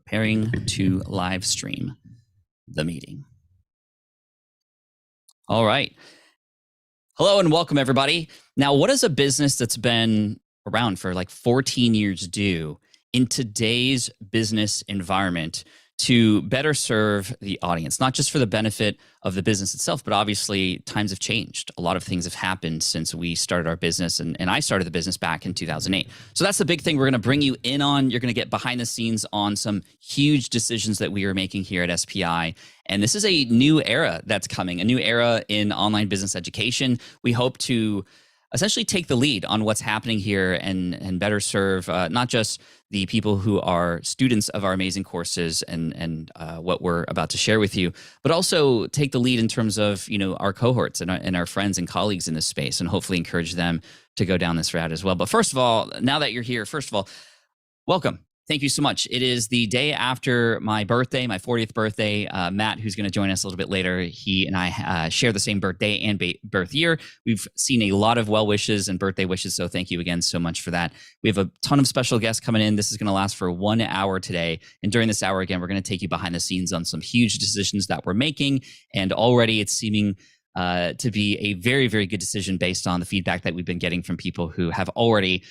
preparing to live stream the meeting. All right. Hello and welcome, everybody. Now, what does a business that's been around for like 14 years do in today's business environment to better serve the audience? Not just for the benefit of the business itself, but obviously times have changed. A lot of things have happened since we started our business, and I started the business back in 2008. So that's the big thing we're going to bring you in on. You're going to get behind the scenes on some huge decisions that we are making here at SPI. And this is a new era that's coming, a new era in online business education. We hope to essentially take the lead on what's happening here and better serve not just the people who are students of our amazing courses and what we're about to share with you, but also take the lead in terms of our cohorts and our friends and colleagues in this space, and hopefully encourage them to go down this route as well. But first of all, now that you're here, first of all, welcome. Thank you so much. It is the day after my birthday, my 40th birthday. Matt, who's going to join us a little bit later, he and I share the same birthday and birth year. We've seen a lot of well wishes and birthday wishes, so thank you again so much for that. We have a ton of special guests coming in. This is going to last for 1 hour today. And during this hour, again, we're going to take you behind the scenes on some huge decisions that we're making. And already it's seeming to be a very, very good decision based on the feedback that we've been getting from people who have already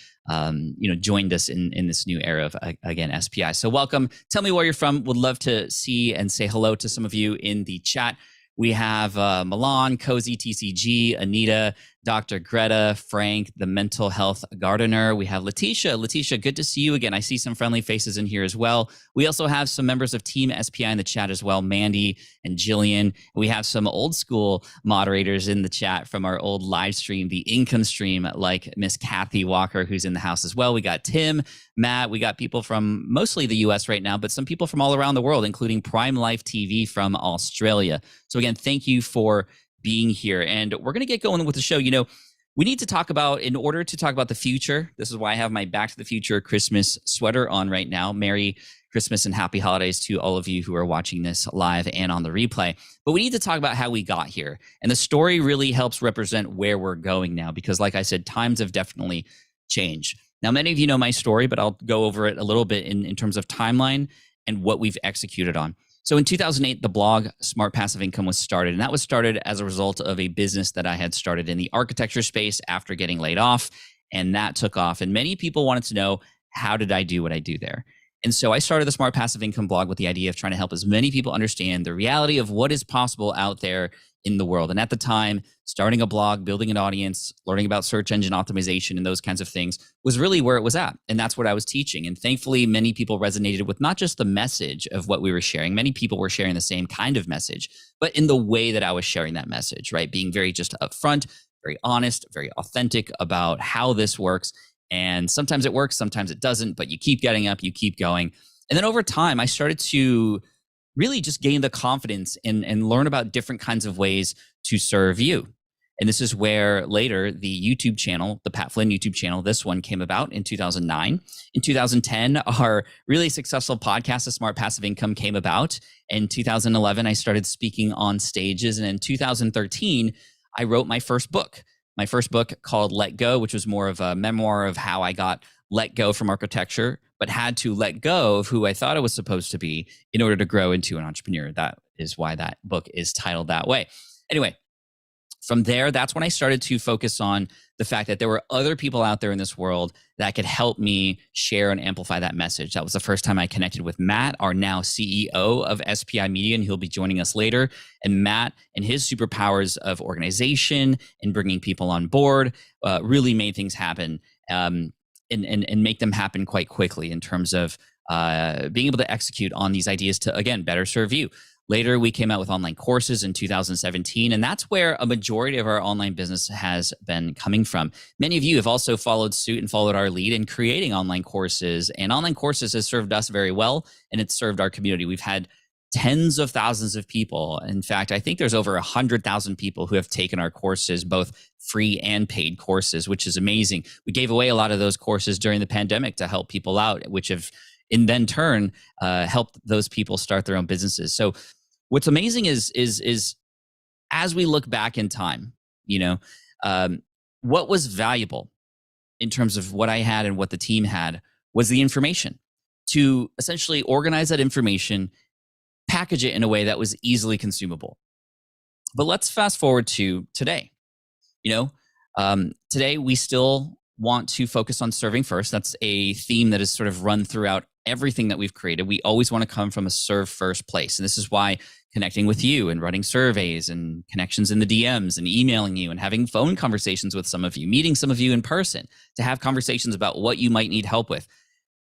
joined us in this new era of, again, SPI. So welcome. Tell me where you're from. Would love to see and say hello to some of you in the chat. We have Milan, Cozy, TCG, Anita, Dr. Greta, Frank, the mental health gardener. We have Letitia. Letitia, good to see you again. I see some friendly faces in here as well. We also have some members of Team SPI in the chat as well, Mandy and Jillian. We have some old school moderators in the chat from our old live stream, the income stream, like Miss Kathy Walker, who's in the house as well. We got Tim, Matt. We got people from mostly the US right now, but some people from all around the world, including Prime Life TV from Australia. So again, thank you for being here. And we're going to get going with the show. We need to talk about, in order to talk about the future, this is why I have my Back to the Future Christmas sweater on right now. Merry Christmas and happy holidays to all of you who are watching this live and on the replay. But we need to talk about how we got here. And the story really helps represent where we're going now, because like I said, times have definitely changed. Now, many of you know my story, but I'll go over it a little bit in terms of timeline and what we've executed on. So in 2008, the blog Smart Passive Income was started, and that was started as a result of a business that I had started in the architecture space after getting laid off, and that took off. And many people wanted to know, how did I do what I do there? And so I started the Smart Passive Income blog with the idea of trying to help as many people understand the reality of what is possible out there in the world. And at the time, starting a blog, building an audience, learning about search engine optimization and those kinds of things was really where it was at. And that's what I was teaching. And thankfully, many people resonated with not just the message of what we were sharing. Many people were sharing the same kind of message, but in the way that I was sharing that message, right? Being very just upfront, very honest, very authentic about how this works. And sometimes it works, sometimes it doesn't, but you keep getting up, you keep going. And then over time, I started to really just gain the confidence and learn about different kinds of ways to serve you. And this is where later the YouTube channel, the Pat Flynn YouTube channel, this one came about in 2009. In 2010, our really successful podcast, The Smart Passive Income, came about. In 2011, I started speaking on stages. And in 2013, I wrote my first book called Let Go, which was more of a memoir of how I got let go from architecture, but had to let go of who I thought I was supposed to be in order to grow into an entrepreneur. That is why that book is titled that way. Anyway, from there, that's when I started to focus on the fact that there were other people out there in this world that could help me share and amplify that message. That was the first time I connected with Matt, our now CEO of SPI Media, and he'll be joining us later. And Matt and his superpowers of organization and bringing people on board really made things happen. And make them happen quite quickly in terms of being able to execute on these ideas to, again, better serve you. Later, we came out with online courses in 2017, and that's where a majority of our online business has been coming from. Many of you have also followed suit and followed our lead in creating online courses, and online courses has served us very well, and it's served our community. We've had tens of thousands of people. In fact, I think there's over 100,000 people who have taken our courses, both free and paid courses, which is amazing. We gave away a lot of those courses during the pandemic to help people out, which have in then turn helped those people start their own businesses. So what's amazing is as we look back in time, what was valuable in terms of what I had and what the team had was the information. to essentially organize that information, package it in a way that was easily consumable. But let's fast forward to today. Today we still want to focus on serving first. That's a theme that is sort of run throughout everything that we've created. We always want to come from a serve first place. And this is why connecting with you and running surveys and connections in the DMs and emailing you and having phone conversations with some of you, meeting some of you in person to have conversations about what you might need help with.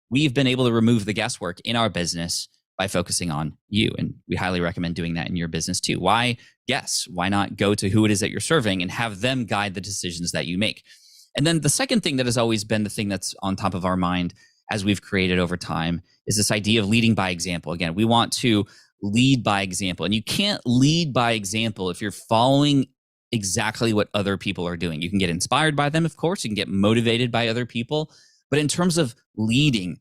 We've been able to remove the guesswork in our business by focusing on you. And we highly recommend doing that in your business too. Why guess? Why not go to who it is that you're serving and have them guide the decisions that you make? And then the second thing that has always been the thing that's on top of our mind as we've created over time is this idea of leading by example. Again, we want to lead by example. And you can't lead by example if you're following exactly what other people are doing. You can get inspired by them, of course. You can get motivated by other people. But in terms of leading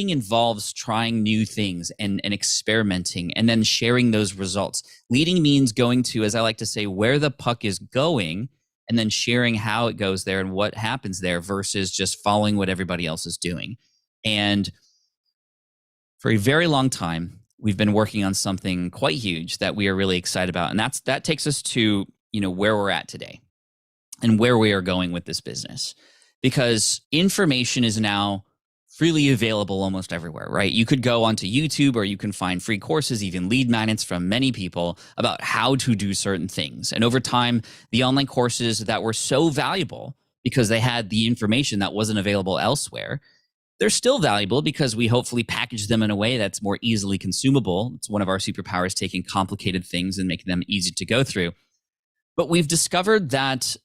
involves trying new things and experimenting and then sharing those results. Leading means going to, as I like to say, where the puck is going and then sharing how it goes there and what happens there versus just following what everybody else is doing. And for a very long time, we've been working on something quite huge that we are really excited about. And that takes us to, where we're at today and where we are going with this business. Because information is now freely available almost everywhere, right? You could go onto YouTube or you can find free courses, even lead magnets from many people about how to do certain things. And over time, the online courses that were so valuable because they had the information that wasn't available elsewhere, they're still valuable because we hopefully package them in a way that's more easily consumable. It's one of our superpowers, taking complicated things and making them easy to go through. But we've discovered that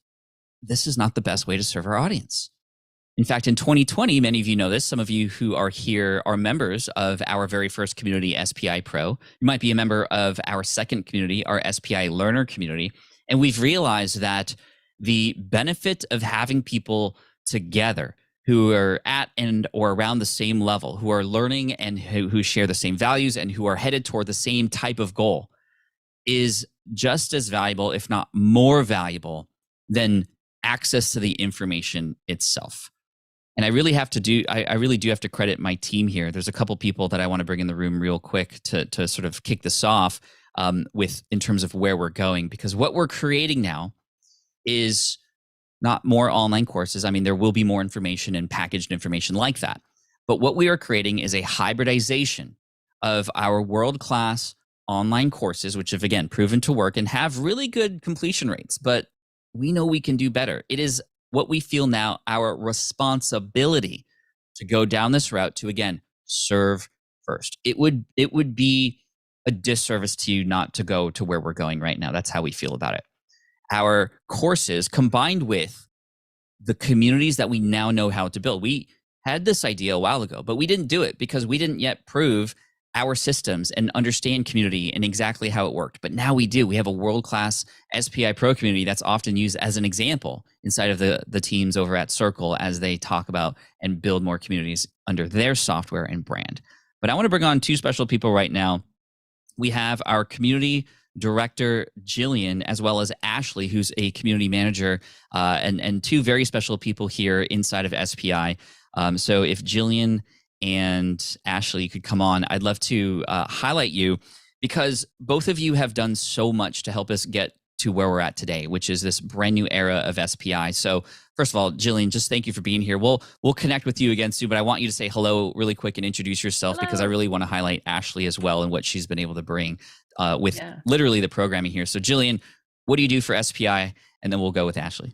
this is not the best way to serve our audience. In fact, in 2020, many of you know this. Some of you who are here are members of our very first community, SPI Pro. You might be a member of our second community, our SPI Learner community. And we've realized that the benefit of having people together who are at and or around the same level, who are learning and who share the same values and who are headed toward the same type of goal is just as valuable, if not more valuable, than access to the information itself. And I really do have to credit my team here. There's a couple people that I want to bring in the room real quick to sort of kick this off with in terms of where we're going, because what we're creating now is not more online courses. I mean, there will be more information and packaged information like that. But what we are creating is a hybridization of our world-class online courses, which have, again, proven to work and have really good completion rates. But we know we can do better. It is what we feel now our responsibility to go down this route to, again, serve first. It would be a disservice to you not to go to where we're going right now. That's how we feel about it. Our courses combined with the communities that we now know how to build. We had this idea a while ago, but we didn't do it because we didn't yet prove our systems and understand community and exactly how it worked. But now we do. We have a world-class SPI Pro community that's often used as an example inside of the teams over at Circle as they talk about and build more communities under their software and brand. But I want to bring on two special people right now. We have our community director, Jillian, as well as Ashley, who's a community manager, and two very special people here inside of SPI. So if Jillian and Ashley could come on, I'd love to highlight you because both of you have done so much to help us get to where we're at today, which is this brand new era of SPI. So first of all, Jillian, just thank you for being here. We'll connect with you again soon, but I want you to say hello really quick and introduce yourself. Hello. Because I really want to highlight Ashley as well and what she's been able to bring with literally the programming here. So Jillian, what do you do for SPI? And then we'll go with Ashley.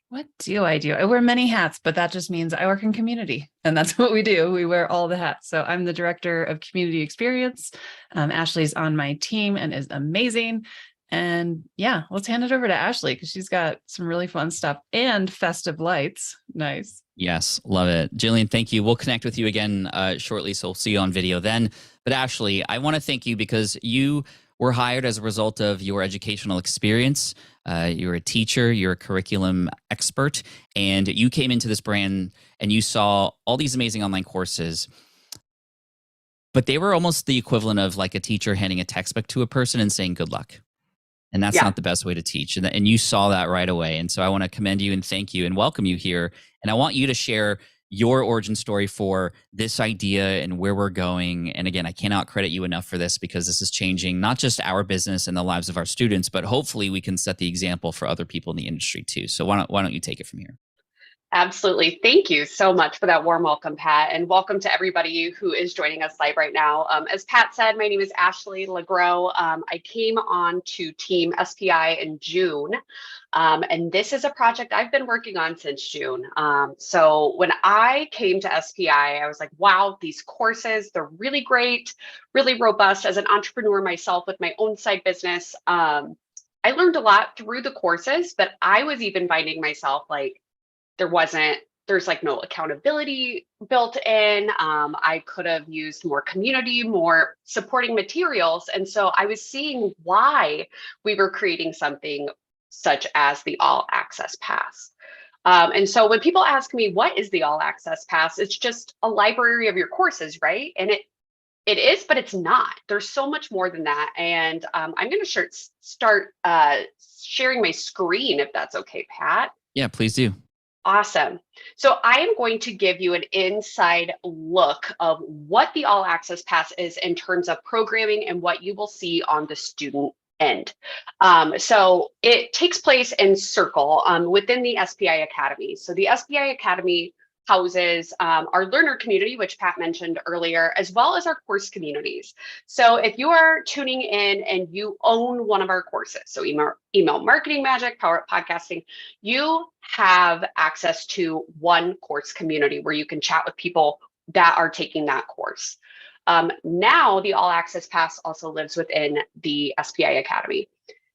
What do? I wear many hats, but that just means I work in community, and that's what we do. We wear all the hats. So I'm the director of community experience. Ashley's on my team and is amazing. And yeah, let's hand it over to Ashley because she's got some really fun stuff and festive lights. Nice. Yes, love it. Jillian, thank you. We'll connect with you again shortly, so we'll see you on video then. But Ashley, I want to thank you because you were hired as a result of your educational experience. You're a teacher, you're a curriculum expert, and you came into this brand and you saw all these amazing online courses, but they were almost the equivalent of like a teacher handing a textbook to a person and saying, good luck. And that's not the best way to teach. And you saw that right away. And so I want to commend you and thank you and welcome you here. And I want you to share your origin story for this idea and where we're going. And again, I cannot credit you enough for this because this is changing not just our business and the lives of our students, but hopefully we can set the example for other people in the industry too. So why don't you take it from here? Absolutely. Thank you so much for that warm welcome, Pat, and welcome to everybody who is joining us live right now. As Pat said, my name is Ashley LeGros. I came on to Team SPI in June, and this is a project I've been working on since June. So when I came to SPI, I was like, wow, these courses, they're really great, really robust. As an entrepreneur myself with my own side business, I learned a lot through the courses, but I was even finding myself like, there's like no accountability built in. I could have used more community, more supporting materials. And so I was seeing why we were creating something such as the All Access Pass. And so when people ask me, what is the All Access Pass? It's just a library of your courses, right? And it is, but it's not. There's so much more than that. And I'm going to start sharing my screen, if that's okay, Pat. Yeah, please do. Awesome. So I am going to give you an inside look of what the All Access Pass is in terms of programming and what you will see on the student end. So it takes place in Circle within the SPI Academy. So the SPI Academy houses our learner community, which Pat mentioned earlier, as well as our course communities. So if you are tuning in and you own one of our courses, so email marketing magic, power up podcasting, you have access to one course community where you can chat with people that are taking that course. Now the All Access Pass also lives within the SPI Academy.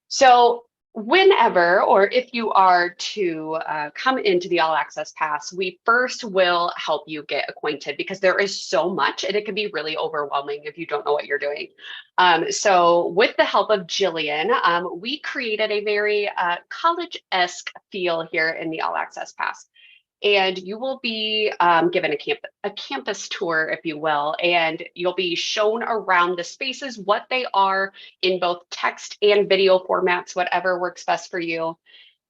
So whenever, or if you are to come into the All Access Pass, we first will help you get acquainted because there is so much and it can be really overwhelming if you don't know what you're doing. So with the help of Jillian, we created a very college-esque feel here in the All Access Pass. And you will be given a campus tour, if you will, and you'll be shown around the spaces, what they are in both text and video formats, whatever works best for you.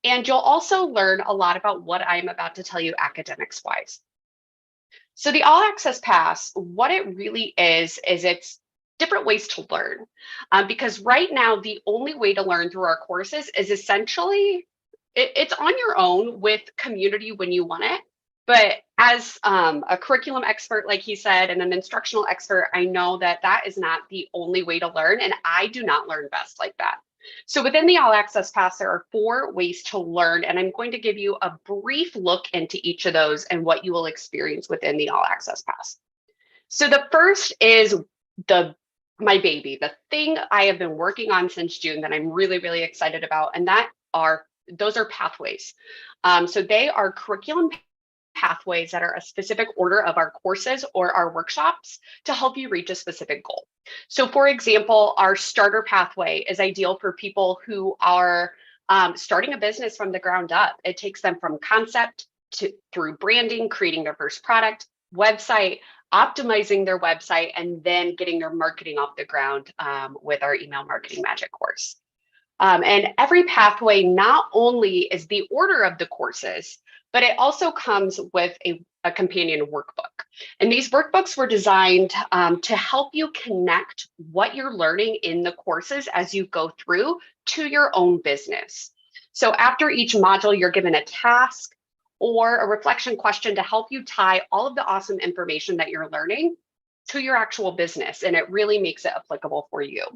And you'll also learn a lot about what I'm about to tell you academics-wise. So the All Access Pass, what it really is it's different ways to learn. Because right now, the only way to learn through our courses is essentially it's on your own with community when you want it. But as a curriculum expert, like he said, and an instructional expert, I know that that is not the only way to learn. And I do not learn best like that. So within the All Access Pass, there are 4 ways to learn. And I'm going to give you a brief look into each of those and what you will experience within the All Access Pass. So the first is my baby, the thing I have been working on since June that I'm really, really excited about. And those are pathways. So they are curriculum pathways that are a specific order of our courses or our workshops to help you reach a specific goal. So for example, our starter pathway is ideal for people who are starting a business from the ground up. It takes them from concept through branding, creating their first product, website, optimizing their website, and then getting their marketing off the ground with our email marketing magic course. And every pathway not only is the order of the courses, but it also comes with a companion workbook. And these workbooks were designed to help you connect what you're learning in the courses as you go through to your own business. So after each module, you're given a task or a reflection question to help you tie all of the awesome information that you're learning to your actual business. And it really makes it applicable for you.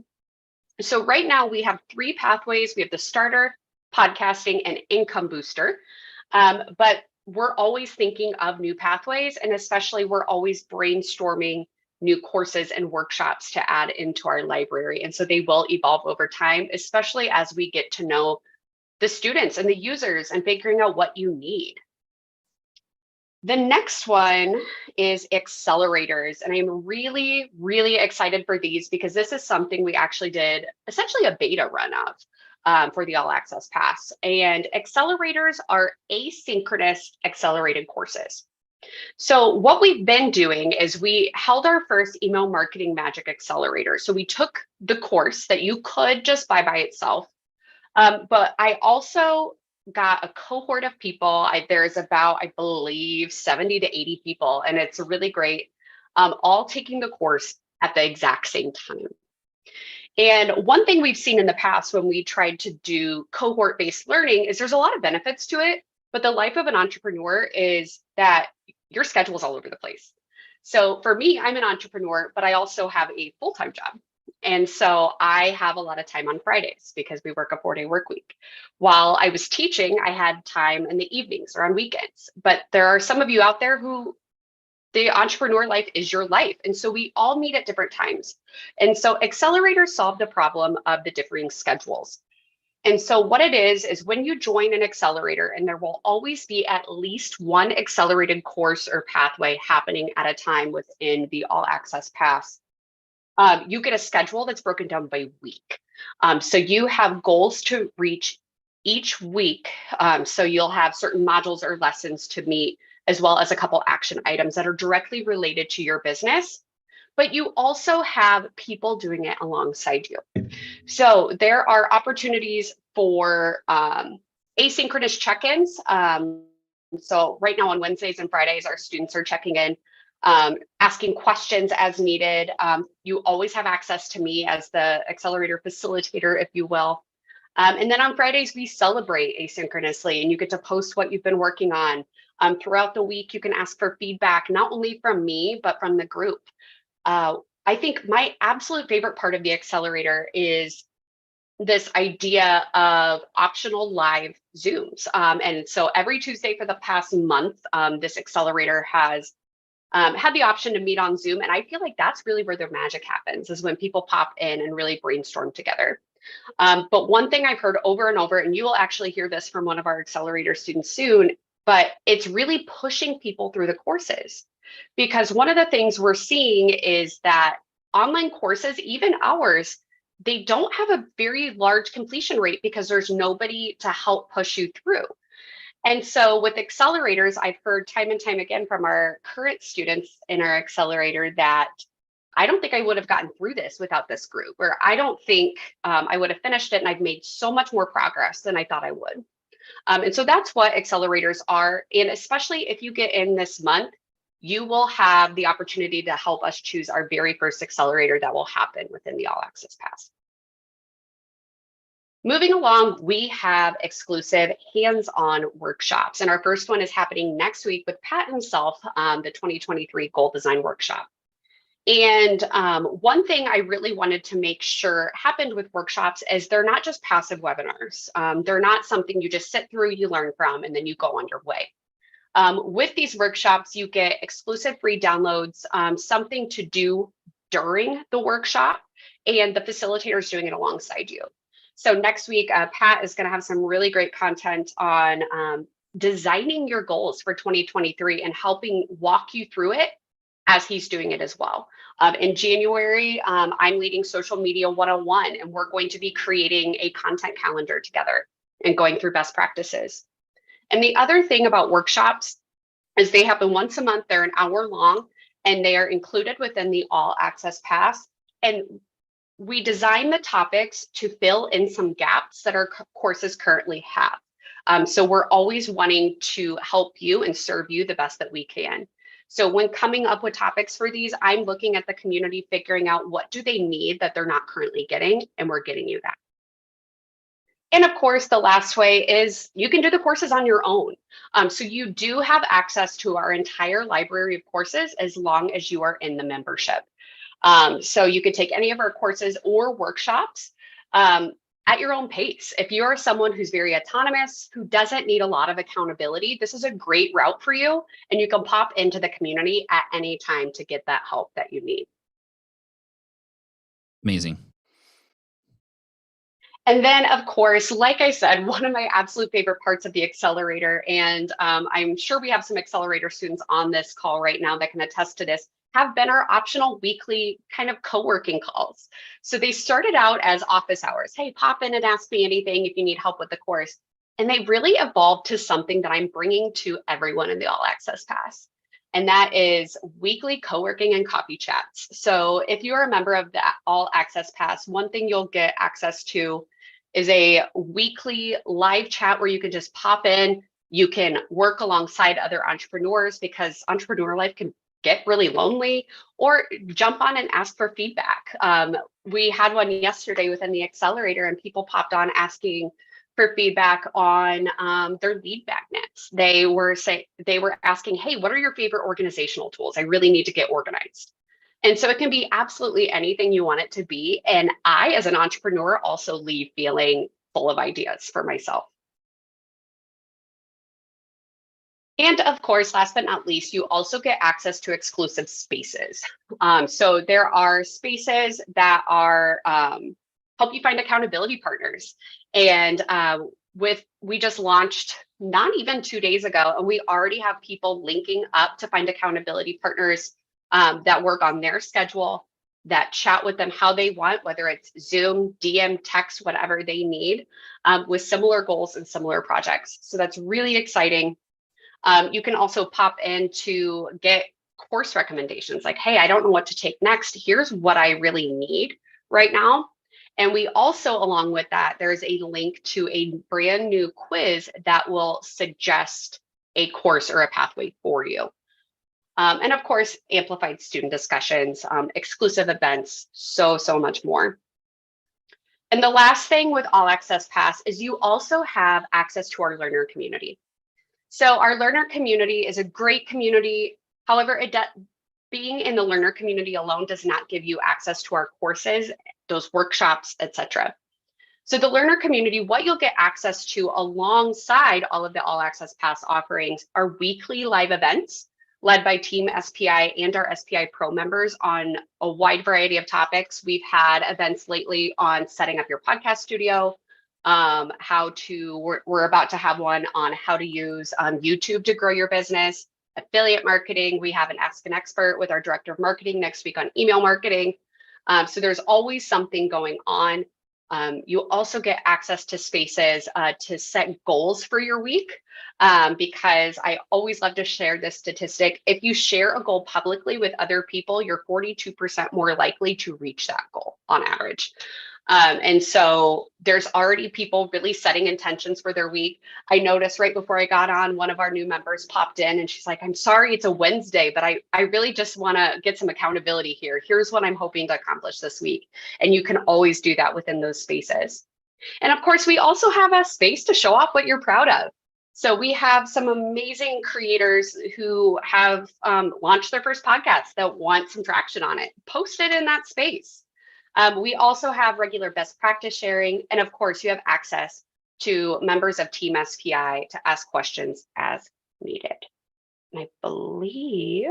So right now we have 3 pathways. We have the starter, podcasting, and income booster. But we're always thinking of new pathways, and especially we're always brainstorming new courses and workshops to add into our library. And so they will evolve over time, especially as we get to know the students and the users and figuring out what you need. The next one is accelerators. And I'm really, really excited for these because this is something we actually did essentially a beta run of for the All Access Pass. And accelerators are asynchronous accelerated courses. So what we've been doing is we held our first email marketing magic accelerator. So we took the course that you could just buy by itself. But I also got a cohort of people. There's about, I believe, 70 to 80 people, and it's really great, all taking the course at the exact same time. And one thing we've seen in the past when we tried to do cohort-based learning is there's a lot of benefits to it, but the life of an entrepreneur is that your schedule is all over the place. So for me, I'm an entrepreneur, but I also have a full-time job. And so I have a lot of time on Fridays because we work a 4-day work week. While I was teaching, I had time in the evenings or on weekends. But there are some of you out there who the entrepreneur life is your life. And so we all meet at different times. And so accelerators solve the problem of the differing schedules. And so what it is when you join an accelerator, and there will always be at least one accelerated course or pathway happening at a time within the All Access Pass, you get a schedule that's broken down by week. So you have goals to reach each week. So you'll have certain modules or lessons to meet, as well as a couple action items that are directly related to your business. But you also have people doing it alongside you. So there are opportunities for asynchronous check-ins. So right now on Wednesdays and Fridays, our students are checking in, asking questions as needed. You always have access to me as the accelerator facilitator, if you will. And then on Fridays, we celebrate asynchronously, and you get to post what you've been working on. Throughout the week, you can ask for feedback, not only from me, but from the group. I think my absolute favorite part of the accelerator is this idea of optional live Zooms. And so every Tuesday for the past month, this accelerator has had the option to meet on Zoom. And I feel like that's really where the magic happens, is when people pop in and really brainstorm together. But one thing I've heard over and over, and you will actually hear this from one of our accelerator students soon, but it's really pushing people through the courses. Because one of the things we're seeing is that online courses, even ours, they don't have a very large completion rate because there's nobody to help push you through. And so with accelerators, I've heard time and time again from our current students in our accelerator that I don't think I would have gotten through this without this group, or I don't think I would have finished it, and I've made so much more progress than I thought I would. And so that's what accelerators are. And especially if you get in this month, you will have the opportunity to help us choose our very first accelerator that will happen within the All Access Pass. Moving along, we have exclusive hands-on workshops. And our first one is happening next week with Pat himself, the 2023 Goal Design Workshop. And one thing I really wanted to make sure happened with workshops is they're not just passive webinars. They're not something you just sit through, you learn from, and then you go on your way. With these workshops, you get exclusive free downloads, something to do during the workshop, and the facilitator is doing it alongside you. So next week, Pat is going to have some really great content on designing your goals for 2023 and helping walk you through it as he's doing it as well. In January, I'm leading Social Media 101, and we're going to be creating a content calendar together and going through best practices. And the other thing about workshops is they happen once a month. They're an hour long, and they are included within the All Access Pass. And we design the topics to fill in some gaps that our courses currently have. So we're always wanting to help you and serve you the best that we can. So when coming up with topics for these, I'm looking at the community, figuring out what do they need that they're not currently getting, and we're getting you that. And of course, the last way is you can do the courses on your own. So you do have access to our entire library of courses as long as you are in the membership. So you could take any of our courses or workshops at your own pace. If you are someone who's very autonomous, who doesn't need a lot of accountability, this is a great route for you. And you can pop into the community at any time to get that help that you need. Amazing. And then, of course, like I said, one of my absolute favorite parts of the accelerator, and I'm sure we have some accelerator students on this call right now that can attest to this, have been our optional weekly kind of co-working calls. So they started out as office hours. Hey, pop in and ask me anything if you need help with the course. And they really evolved to something that I'm bringing to everyone in the All Access Pass. And that is weekly co-working and coffee chats. So if you're a member of the All Access Pass, one thing you'll get access to is a weekly live chat where you can just pop in. You can work alongside other entrepreneurs because entrepreneur life can get really lonely, or jump on and ask for feedback. We had one yesterday within the accelerator, and people popped on asking for feedback on their lead magnets. They were asking, hey, what are your favorite organizational tools? I really need to get organized. And so it can be absolutely anything you want it to be. And I, as an entrepreneur, also leave feeling full of ideas for myself. And of course, last but not least, you also get access to exclusive spaces. So there are spaces that are help you find accountability partners. And we just launched not even 2 days ago, and we already have people linking up to find accountability partners that work on their schedule, that chat with them how they want, whether it's Zoom, DM, text, whatever they need, with similar goals and similar projects. So that's really exciting. You can also pop in to get course recommendations like, hey, I don't know what to take next. Here's what I really need right now. And we also, along with that, there's a link to a brand new quiz that will suggest a course or a pathway for you. And of course, amplified student discussions, exclusive events, so much more. And the last thing with All Access Pass is you also have access to our learner community. So our learner community is a great community. However, being in the learner community alone does not give you access to our courses, those workshops, etc. So the learner community, what you'll get access to alongside all of the All Access Pass offerings are weekly live events led by Team SPI and our SPI Pro members on a wide variety of topics. We've had events lately on setting up your podcast studio, we're about to have one on how to use YouTube to grow your business, affiliate marketing. We have an Ask an Expert with our director of marketing next week on email marketing. So there's always something going on. You also get access to spaces to set goals for your week, because I always love to share this statistic. If you share a goal publicly with other people, you're 42% more likely to reach that goal on average. And so there's already people really setting intentions for their week. I noticed right before I got on, one of our new members popped in and she's like, I'm sorry, it's a Wednesday, but I really just want to get some accountability here. Here's what I'm hoping to accomplish this week. And you can always do that within those spaces. And of course, we also have a space to show off what you're proud of. So we have some amazing creators who have launched their first podcast that want some traction on it. Post it in that space. We also have regular best practice sharing. And of course, you have access to members of Team SPI to ask questions as needed. And I believe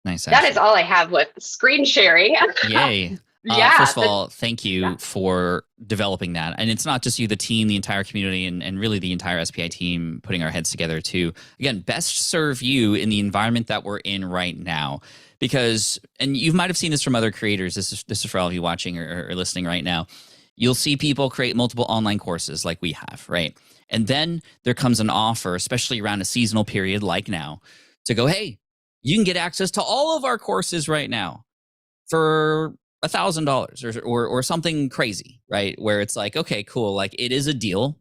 that is all I have with screen sharing. Yay. Yeah. First of all, thank you for developing that. And it's not just you, the team, the entire community, and really the entire SPI team putting our heads together to, again, best serve you in the environment that we're in right now. Because, and you might have seen this from other creators, this is for all of you watching or listening right now, you'll see people create multiple online courses like we have, right? And then there comes an offer, especially around a seasonal period like now, to go, hey, you can get access to all of our courses right now for $1,000 or something crazy, right? Where it's like, okay, cool, like it is a deal,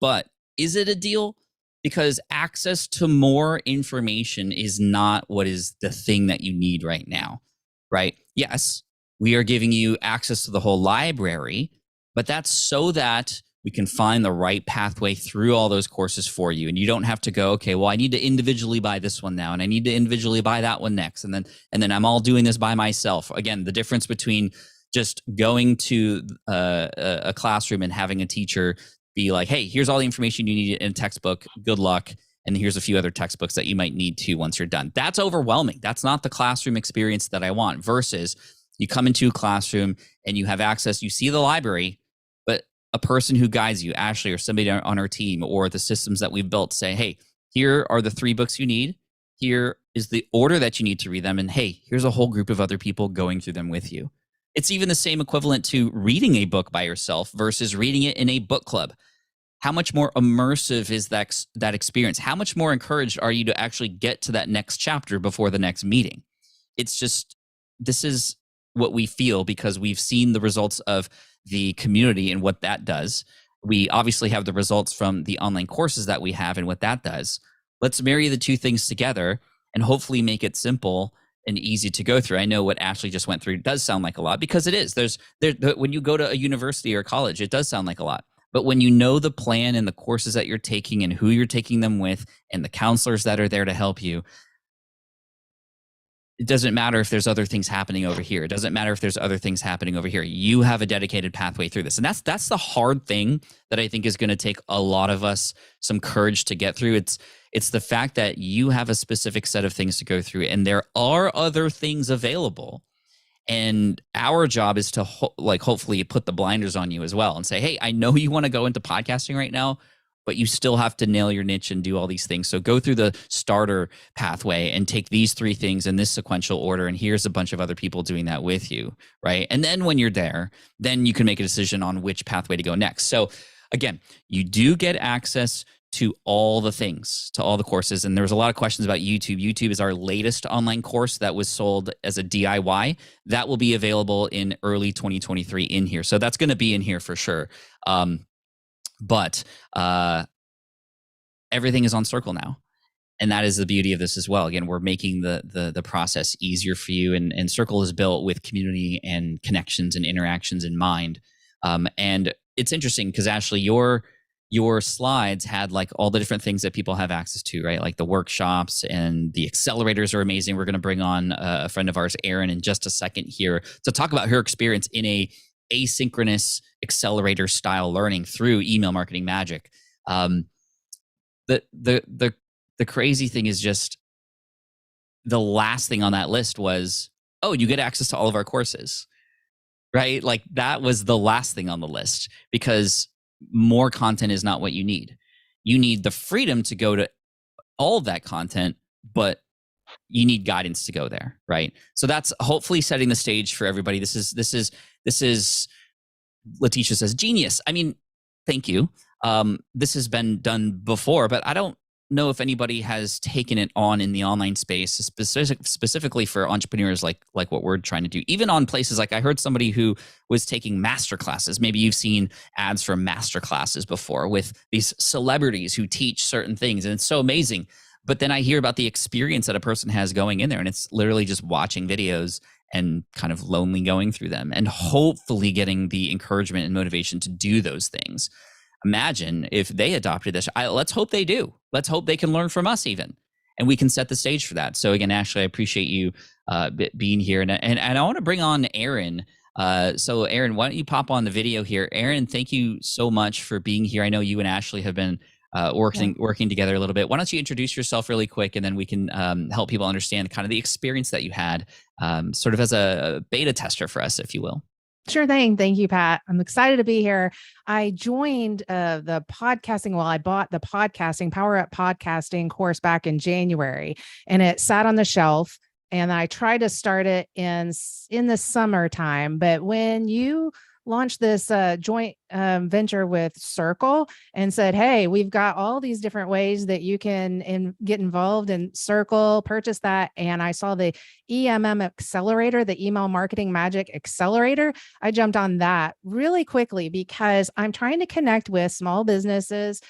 but is it a deal? Because access to more information is not what is the thing that you need right now, right? Yes, we are giving you access to the whole library, but that's so that we can find the right pathway through all those courses for you. And you don't have to go, okay, well, I need to individually buy this one now, and I need to individually buy that one next. And then I'm all doing this by myself. Again, the difference between just going to a classroom and having a teacher be like, hey, here's all the information you need in a textbook. Good luck. And here's a few other textbooks that you might need to once you're done. That's overwhelming. That's not the classroom experience that I want. Versus you come into a classroom and you have access, you see the library, but a person who guides you, Ashley or somebody on our team or the systems that we've built say, hey, here are the 3 books you need. Here is the order that you need to read them. And hey, here's a whole group of other people going through them with you. It's even the same equivalent to reading a book by yourself versus reading it in a book club. How much more immersive is that experience? How much more encouraged are you to actually get to that next chapter before the next meeting? It's just, this is what we feel because we've seen the results of the community and what that does. We obviously have the results from the online courses that we have and what that does. Let's marry the two things together and hopefully make it simple and easy to go through. I know what Ashley just went through does sound like a lot, because it is. When you go to a university or college, it does sound like a lot. But when you know the plan and the courses that you're taking and who you're taking them with and the counselors that are there to help you, it doesn't matter if there's other things happening over here. It doesn't matter if there's other things happening over here. You have a dedicated pathway through this. And that's the hard thing that I think is going to take a lot of us some courage to get through. It's the fact that you have a specific set of things to go through, and there are other things available. And our job is to hopefully put the blinders on you as well and say, hey, I know you want to go into podcasting right now, but you still have to nail your niche and do all these things. So go through the starter pathway and take these 3 things in this sequential order. And here's a bunch of other people doing that with you, right? And then when you're there, then you can make a decision on which pathway to go next. So again, you do get access to all the things, to all the courses. And there was a lot of questions about YouTube. YouTube is our latest online course that was sold as a DIY. That will be available in early 2023 in here. So that's going to be in here for sure. But everything is on Circle now. And that is the beauty of this as well. Again, we're making the process easier for you. And Circle is built with community and connections and interactions in mind. And it's interesting because, Ashley, your slides had like all the different things that people have access to, right? Like the workshops and the accelerators are amazing. We're going to bring on a friend of ours, Erin, in just a second here to talk about her experience in a asynchronous accelerator style learning through email marketing magic. The crazy thing is just the last thing on that list was, oh, you get access to all of our courses, right? Like that was the last thing on the list, because more content is not what you need. You need the freedom to go to all of that content, but you need guidance to go there, right? So that's hopefully setting the stage for everybody. This is Letitia says, genius. I mean, thank you. This has been done before, but I don't know if anybody has taken it on in the online space, specifically for entrepreneurs like what we're trying to do. Even on places like, I heard somebody who was taking master classes. Maybe you've seen ads for master classes before with these celebrities who teach certain things, and it's so amazing. But then I hear about the experience that a person has going in there, and it's literally just watching videos and kind of lonely going through them and hopefully getting the encouragement and motivation to do those things. Imagine if they adopted this. Let's hope they do. Let's hope they can learn from us even, and we can set the stage for that. So again, Ashley, I appreciate you being here. And I want to bring on Erin. So Erin, why don't you pop on the video here? Erin, thank you so much for being here. I know you and Ashley have been working together a little bit. Why don't you introduce yourself really quick, and then we can help people understand kind of the experience that you had sort of as a beta tester for us, if you will. Sure thing. Thank you, Pat. I'm excited to be here. I joined the podcasting. Well, I bought the Power Up Podcasting course back in January, and it sat on the shelf. And I tried to start it in the summertime. But when you launched this joint venture with Circle and said, hey, we've got all these different ways that you can get involved in Circle, purchase that. And I saw the EMM Accelerator, the Email Marketing Magic Accelerator. I jumped on that really quickly because I'm trying to connect with small businesses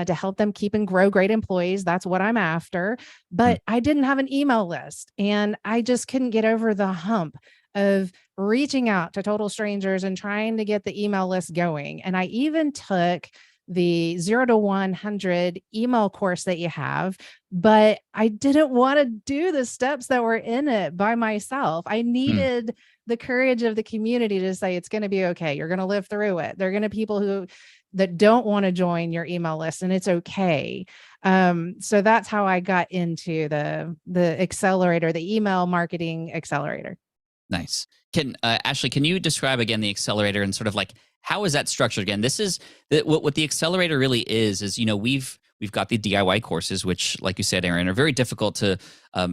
to help them keep and grow great employees. That's what I'm after. But I didn't have an email list, and I just couldn't get over the hump of reaching out to total strangers and trying to get the email list going. And I even took the 0 to 100 email course that you have, but I didn't want to do the steps that were in it by myself. I needed the courage of the community to say, it's going to be okay. You're going to live through it. There are going to be people that don't want to join your email list, and it's okay. So that's how I got into the accelerator, the email marketing accelerator. Nice. Ashley, can you describe again the accelerator and sort of like, how is that structured again? This is what the accelerator really is, you know, we've got the DIY courses, which, like you said, Erin, are very difficult to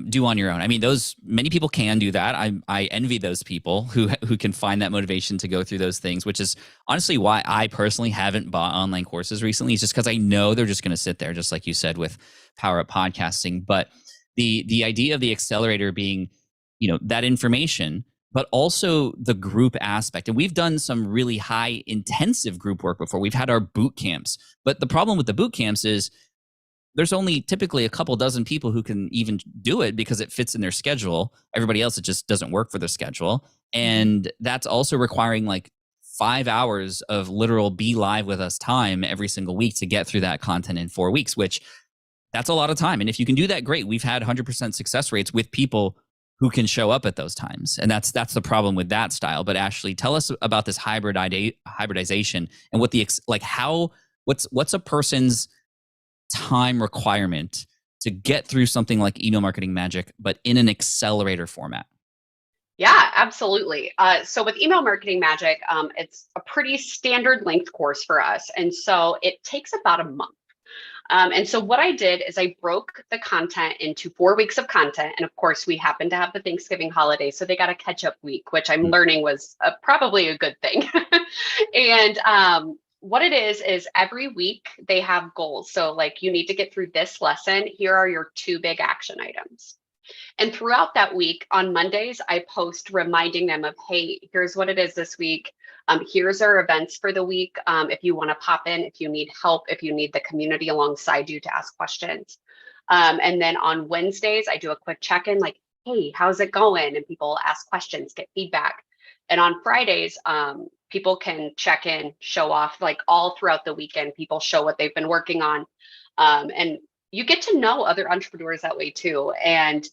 do on your own. I mean, many people can do that. I envy those people who can find that motivation to go through those things, which is honestly why I personally haven't bought online courses recently. It's just because I know they're just going to sit there, just like you said with Power Up Podcasting. But the idea of the accelerator being, you know, that information but also the group aspect. And we've done some really high intensive group work before. We've had our boot camps, but the problem with the boot camps is there's only typically a couple dozen people who can even do it because it fits in their schedule. Everybody else, it just doesn't work for their schedule. And that's also requiring like 5 hours of literal be live with us time every single week to get through that content in 4 weeks, which that's a lot of time. And if you can do that, great. We've had 100% success rates with people who can show up at those times. And that's the problem with that style. But Ashley, tell us about this hybridization and what what's a person's time requirement to get through something like email marketing magic, but in an accelerator format. Yeah, absolutely. So with email marketing magic, it's a pretty standard length course for us. And so it takes about a month. And so what I did is I broke the content into 4 weeks of content. And of course, we happen to have the Thanksgiving holiday. So they got a catch up week, which I'm learning was probably a good thing. And what it is every week they have goals. So like you need to get through this lesson. Here are your 2 big action items. And throughout that week on Mondays, I post reminding them of, hey, here's what it is this week. Here's our events for the week. If you want to pop in, if you need help, if you need the community alongside you to ask questions. And then on Wednesdays, I do a quick check-in like, hey, how's it going? And people ask questions, get feedback. And on Fridays, people can check in, show off, like all throughout the weekend, people show what they've been working on. And you get to know other entrepreneurs that way too. And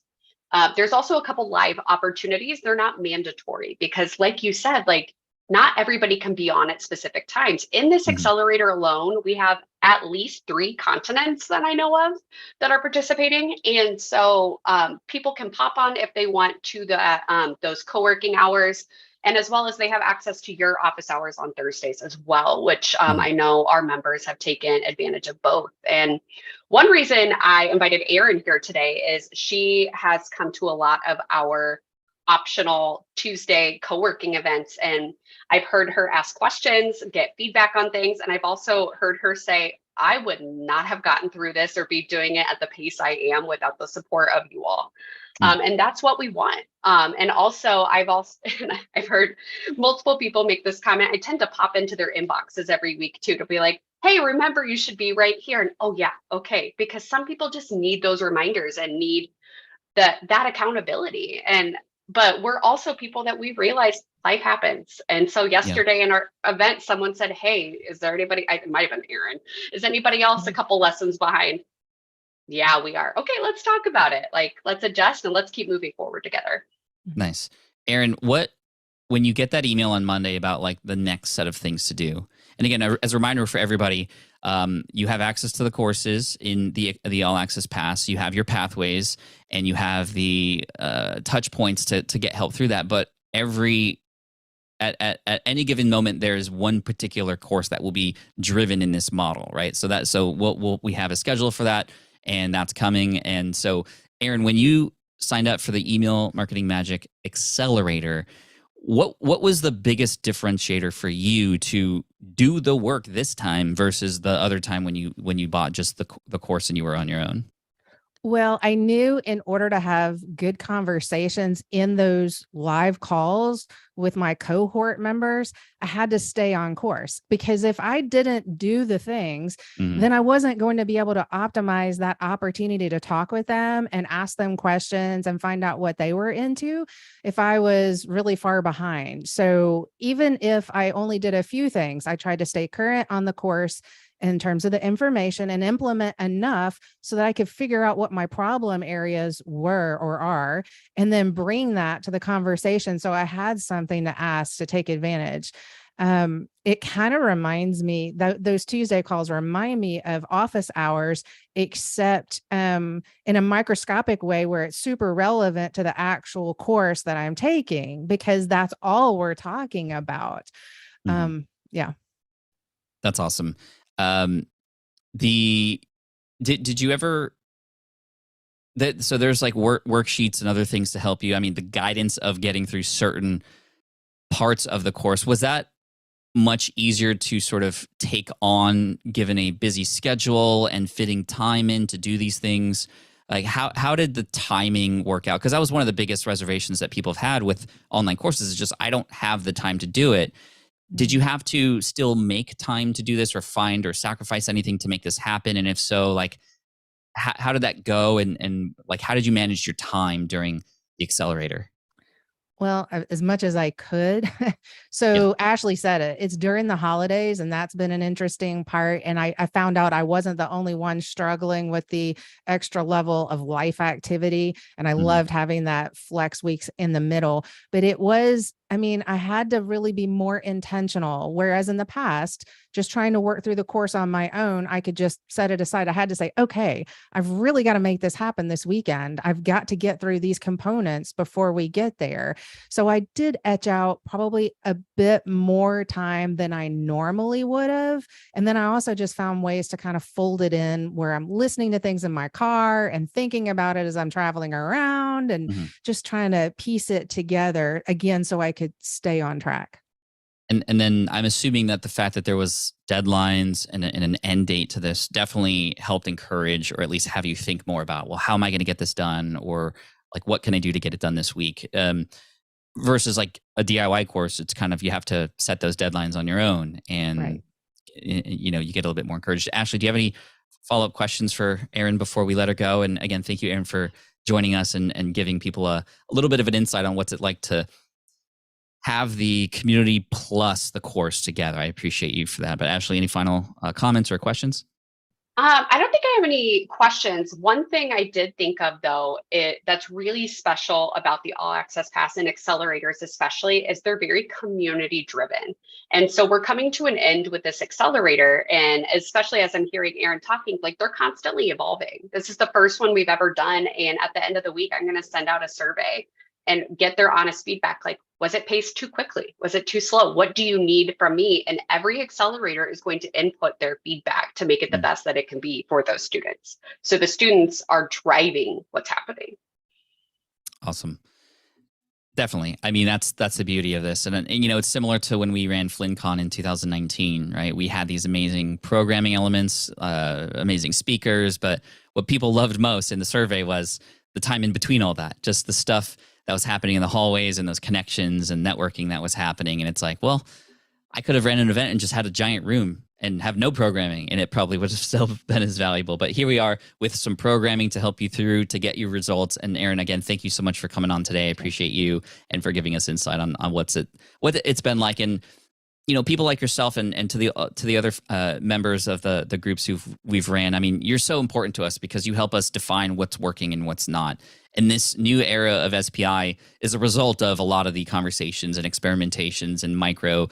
there's also a couple live opportunities. They're not mandatory because like you said, like not everybody can be on at specific times. In this accelerator alone, we have at least 3 continents that I know of that are participating. And so people can pop on if they want to those co-working hours. And as well as they have access to your office hours on Thursdays as well, which I know our members have taken advantage of both. And one reason I invited Erin here today is she has come to a lot of our optional Tuesday co-working events. And I've heard her ask questions, get feedback on things. And I've also heard her say, I would not have gotten through this or be doing it at the pace I am without the support of you all. And that's what we want. And also, I've heard multiple people make this comment. I tend to pop into their inboxes every week too, to be like, hey, remember, you should be right here. And oh yeah, okay. Because some people just need those reminders and need that accountability. But we're also people that we realize life happens. And so yesterday in our event, someone said, hey, is there anybody, it might have been Erin, is anybody else a couple lessons behind? Yeah, we are. Okay, let's talk about it. Like, let's adjust and let's keep moving forward together. Nice. Erin, when you get that email on Monday about like the next set of things to do, and again, as a reminder for everybody, you have access to the courses in the All Access Pass. You have your pathways, and you have the touch points to get help through that. But at any given moment, there is one particular course that will be driven in this model, right? So we have a schedule for that, and that's coming. And so, Erin, when you signed up for the Email Marketing Magic Accelerator, what was the biggest differentiator for you to do the work this time versus the other time when you bought just the course and you were on your own? Well, I knew in order to have good conversations in those live calls with my cohort members, I had to stay on course, because if I didn't do the things, then I wasn't going to be able to optimize that opportunity to talk with them and ask them questions and find out what they were into if I was really far behind. So even if I only did a few things, I tried to stay current on the course in terms of the information and implement enough so that I could figure out what my problem areas were or are, and then bring that to the conversation. So I had something to ask to take advantage. It kind of reminds me that those Tuesday calls remind me of office hours, except in a microscopic way where it's super relevant to the actual course that I'm taking, because that's all we're talking about. Yeah. That's awesome. Did you ever so there's like worksheets and other things to help you. I mean, the guidance of getting through certain parts of the course, was that much easier to sort of take on given a busy schedule and fitting time in to do these things? Like how did the timing work out? Because that was one of the biggest reservations that people have had with online courses, is just I don't have the time to do it. Did you have to still make time to do this, or find or sacrifice anything to make this happen? And if so, like how did that go? And like how did you manage your time during the accelerator? Well, as much as I could. Yeah. So Ashley said it. It's during the holidays, and that's been an interesting part. And I found out I wasn't the only one struggling with the extra level of life activity. And I Mhm. loved having that flex weeks in the middle. But it was, I mean, I had to really be more intentional. Whereas in the past, just trying to work through the course on my own, I could just set it aside. I had to say, okay, I've really got to make this happen this weekend. I've got to get through these components before we get there. So I did etch out probably a bit more time than I normally would have. And then I also just found ways to kind of fold it in where I'm listening to things in my car and thinking about it as I'm traveling around, and Mhm. just trying to piece it together again so I could stay on track. And then I'm assuming that the fact that there was deadlines and an end date to this definitely helped encourage, or at least have you think more about, well, how am I going to get this done? Or like, what can I do to get it done this week? Versus like a DIY course, it's kind of, you have to set those deadlines on your own, and Right. you know, you get a little bit more encouraged. Ashley, do you have any follow-up questions for Erin before we let her go? And again, thank you, Erin, for joining us and giving people a little bit of an insight on what's it like to have the community plus the course together. I appreciate you for that. But Ashley, any final comments or questions? I don't think I have any questions. One thing I did think of, though, that's really special about the All Access Pass and accelerators, especially, is they're very community driven. And so we're coming to an end with this accelerator. And especially as I'm hearing Erin talking, like they're constantly evolving. This is the first one we've ever done. And at the end of the week, I'm going to send out a survey and get their honest feedback. Like, was it paced too quickly? Was it too slow? What do you need from me? And every accelerator is going to input their feedback to make it the Mm, best that it can be for those students. So the students are driving what's happening. awesome. Definitely. I mean, that's the beauty of this. And you know, it's similar to when we ran FlynnCon in 2019, right? We had these amazing programming elements, amazing speakers, but what people loved most in the survey was the time in between all that, just the stuff that was happening in the hallways and those connections and networking that was happening. And it's like, well, I could have ran an event and just had a giant room and have no programming, and it probably would have still been as valuable. But here we are with some programming to help you through to get your results. And Erin, again, thank you so much for coming on today. I appreciate you and for giving us insight on what it's been like. And you know, people like yourself and to the other members of the groups we've ran. I mean, you're so important to us because you help us define what's working and what's not. And this new era of SPI is a result of a lot of the conversations and experimentations and micro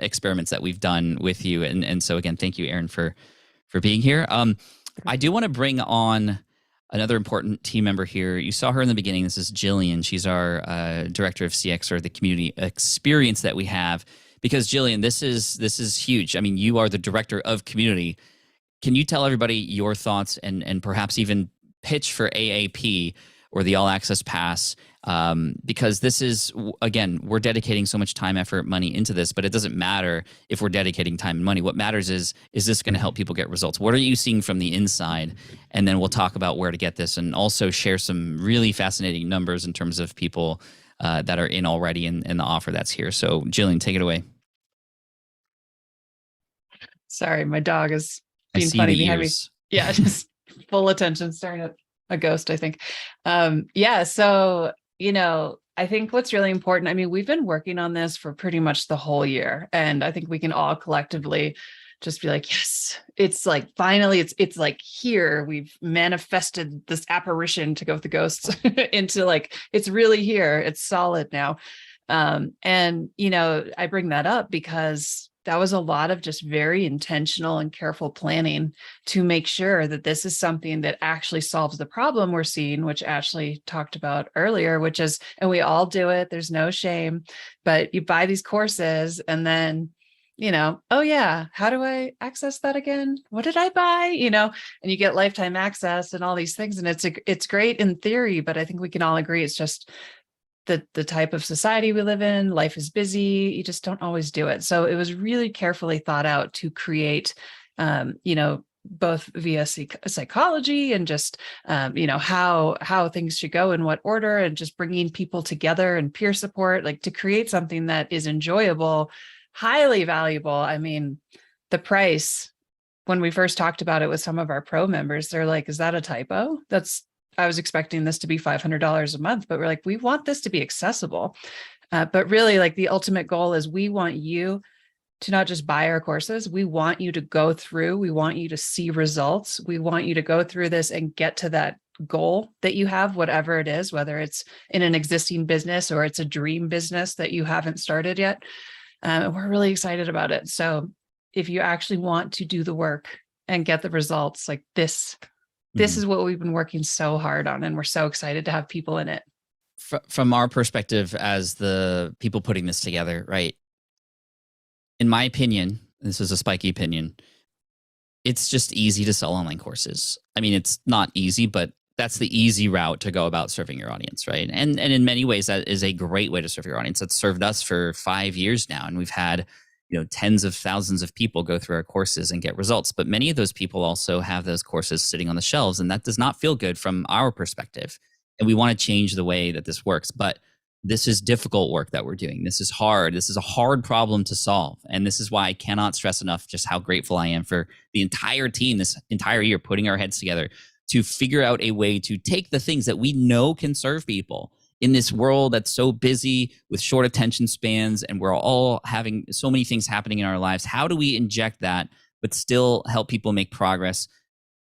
experiments that we've done with you. And so again, thank you, Erin, for being here. I do want to bring on another important team member here. You saw her in the beginning. This is Jillian. She's our director of CX, or the community experience that we have. Because Jillian, this is huge. I mean, you are the director of community. Can you tell everybody your thoughts and perhaps even pitch for AAP, or the All Access Pass? Because this is, again, we're dedicating so much time, effort, money into this, but it doesn't matter if we're dedicating time and money. What matters is this going to help people get results? What are you seeing from the inside? And then we'll talk about where to get this, and also share some really fascinating numbers in terms of people that are in already in the offer that's here. So Jillian, take it away. Sorry, my dog is I being see funny the behind me. ears. Yeah, just full attention, staring at a ghost, I think. Yeah, so, you know, I think what's really important, I mean, we've been working on this for pretty much the whole year. And I think we can all collectively just be like, yes, it's like, finally, it's like here, we've manifested this apparition, to go with the ghosts, into like, it's really here, it's solid now. And, you know, I bring that up because that was a lot of just very intentional and careful planning to make sure that this is something that actually solves the problem we're seeing, which Ashley talked about earlier, which is, and we all do it, there's no shame, but you buy these courses and then, you know, oh yeah, how do I access that again? What did I buy? You know, and you get lifetime access and all these things. And it's great in theory, but I think we can all agree it's just the type of society we live in. Life is busy. You just don't always do it. So it was really carefully thought out to create, you know, both via psychology and just, how things should go in what order, and just bringing people together and peer support, like to create something that is enjoyable, highly valuable. I mean, the price, when we first talked about it with some of our pro members, they're like, is that a typo? I was expecting this to be $500 a month, but we're like, we want this to be accessible. But really, like, the ultimate goal is we want you to not just buy our courses. We want you to go through, we want you to see results. We want you to go through this and get to that goal that you have, whatever it is, whether it's in an existing business or it's a dream business that you haven't started yet. We're really excited about it. So if you actually want to do the work and get the results, like this is what we've been working so hard on. And we're so excited to have people in it. From our perspective as the people putting this together, right? In my opinion, this is a spiky opinion, it's just easy to sell online courses. I mean, it's not easy, but that's the easy route to go about serving your audience, right? And in many ways, that is a great way to serve your audience. It's served us for 5 years now, and we've had tens of thousands of people go through our courses and get results. But many of those people also have those courses sitting on the shelves, and that does not feel good from our perspective. And we want to change the way that this works. But this is difficult work that we're doing. This is hard. This is a hard problem to solve. And this is why I cannot stress enough just how grateful I am for the entire team this entire year putting our heads together to figure out a way to take the things that we know can serve people in this world that's so busy with short attention spans, and we're all having so many things happening in our lives. How do we inject that but still help people make progress?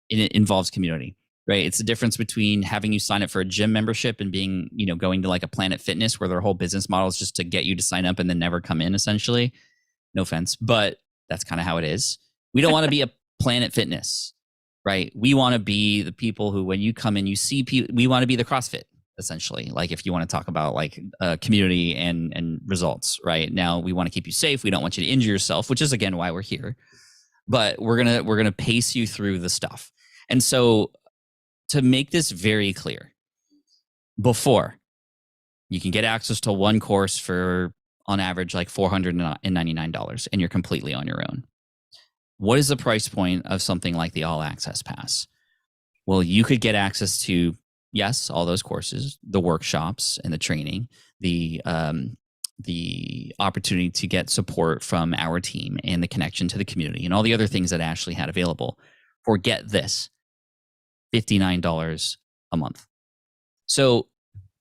It involves community. Right. It's the difference between having you sign up for a gym membership and being, going to like a Planet Fitness where their whole business model is just to get you to sign up and then never come in, essentially. No offense, but that's kind of how it is. We don't want to be a Planet Fitness, right? We want to be the people who, when you come in, you see people, we want to be the CrossFit, essentially. Like, if you want to talk about like community and results, right? Now, we want to keep you safe. We don't want you to injure yourself, which is, again, why we're here. But we're going to pace you through the stuff. And so, to make this very clear, before, you can get access to one course for, on average, like $499, and you're completely on your own. What is the price point of something like the All Access Pass? Well, you could get access to, yes, all those courses, the workshops and the training, the opportunity to get support from our team and the connection to the community and all the other things that Ashley had available. Forget this. $59 a month. So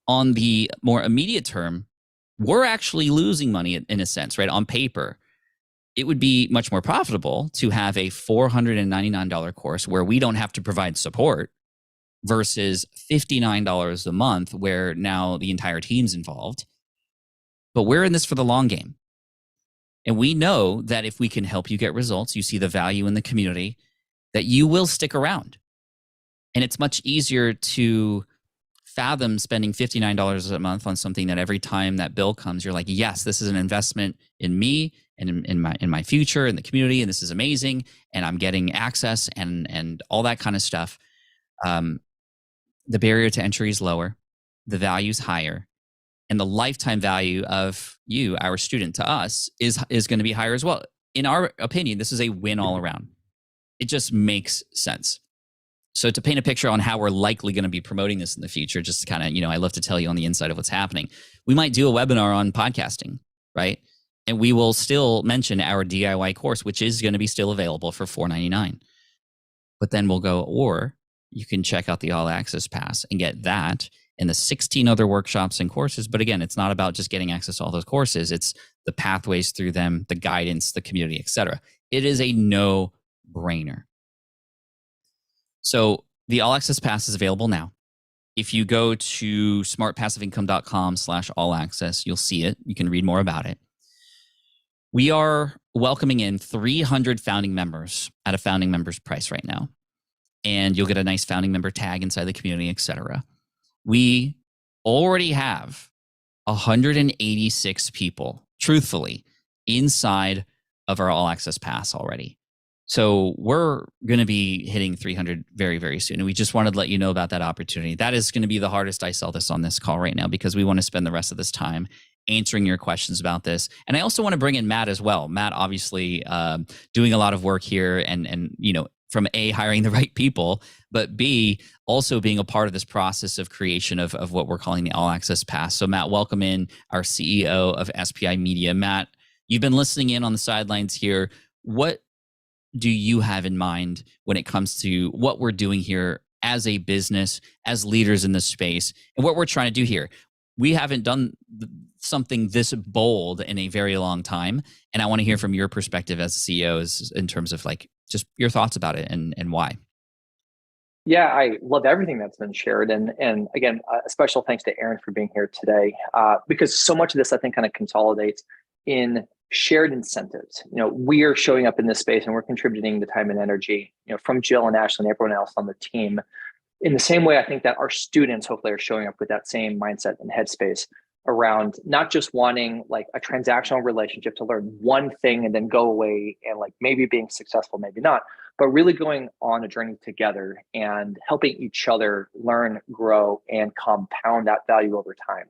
on the more immediate term, we're actually losing money in a sense, right? On paper, it would be much more profitable to have a $499 course where we don't have to provide support versus $59 a month where now the entire team's involved. But we're in this for the long game. And we know that if we can help you get results, you see the value in the community, that you will stick around. And it's much easier to fathom spending $59 a month on something that every time that bill comes, you're like, yes, this is an investment in me and in my future and the community, and this is amazing, and I'm getting access and all that kind of stuff. The barrier to entry is lower, the value is higher, and the lifetime value of you, our student, to us is going to be higher as well. In our opinion, this is a win all around. It just makes sense. So to paint a picture on how we're likely going to be promoting this in the future, just to kind of, I love to tell you on the inside of what's happening. We might do a webinar on podcasting, right? And we will still mention our DIY course, which is going to be still available for $499. But then we'll go, or you can check out the All Access Pass and get that and the 16 other workshops and courses. But again, it's not about just getting access to all those courses. It's the pathways through them, the guidance, the community, etc. It is a no-brainer. So the All Access Pass is available now. If you go to smartpassiveincome.com/all-access, you'll see it. You can read more about it. We are welcoming in 300 founding members at a founding member's price right now. And you'll get a nice founding member tag inside the community, etc. We already have 186 people, truthfully, inside of our All Access Pass already. So we're going to be hitting 300 very, very soon. And we just wanted to let you know about that opportunity. That is going to be the hardest I sell this on this call right now, because we want to spend the rest of this time answering your questions about this. And I also want to bring in Matt as well. Matt, obviously, doing a lot of work here and from A, hiring the right people, but B, also being a part of this process of creation of what we're calling the All Access Pass. So Matt, welcome in, our CEO of SPI Media. Matt, you've been listening in on the sidelines here. What do you have in mind when it comes to what we're doing here as a business, as leaders in this space, and what we're trying to do here? We haven't done something this bold in a very long time. And I want to hear from your perspective as CEOs in terms of like just your thoughts about it and why. Yeah, I love everything that's been shared. And again, a special thanks to Aaron for being here today, because so much of this, I think, kind of consolidates in shared incentives. We are showing up in this space and we're contributing the time and energy, from Jill and Ashley and everyone else on the team. In the same way, I think that our students hopefully are showing up with that same mindset and headspace around not just wanting like a transactional relationship to learn one thing and then go away and like maybe being successful, maybe not, but really going on a journey together and helping each other learn, grow, and compound that value over time.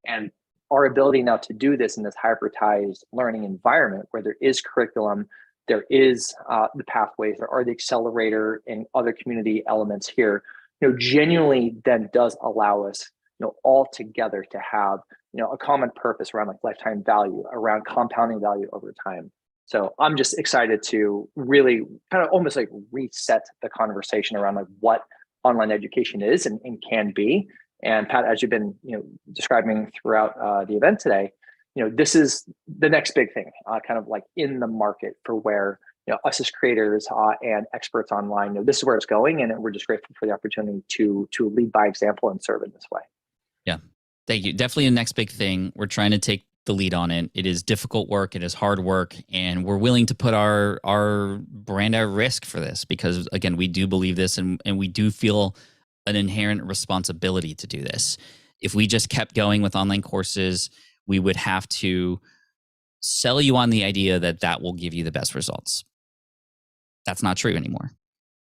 And our ability now to do this in this hybridized learning environment where there is curriculum, there is the pathways, there are the accelerator and other community elements here, genuinely then does allow us, all together to have, a common purpose around like lifetime value, around compounding value over time. So I'm just excited to really kind of almost like reset the conversation around like what online education is and can be. And Pat, as you've been, describing throughout the event today, this is the next big thing, kind of like in the market for where, us as creators and experts online, this is where it's going. And we're just grateful for the opportunity to lead by example and serve in this way. Yeah, thank you. Definitely the next big thing. We're trying to take the lead on it. It is difficult work. It is hard work. And we're willing to put our brand at risk for this because, again, we do believe this and we do feel an inherent responsibility to do this. If we just kept going with online courses, we would have to sell you on the idea that will give you the best results. That's not true anymore.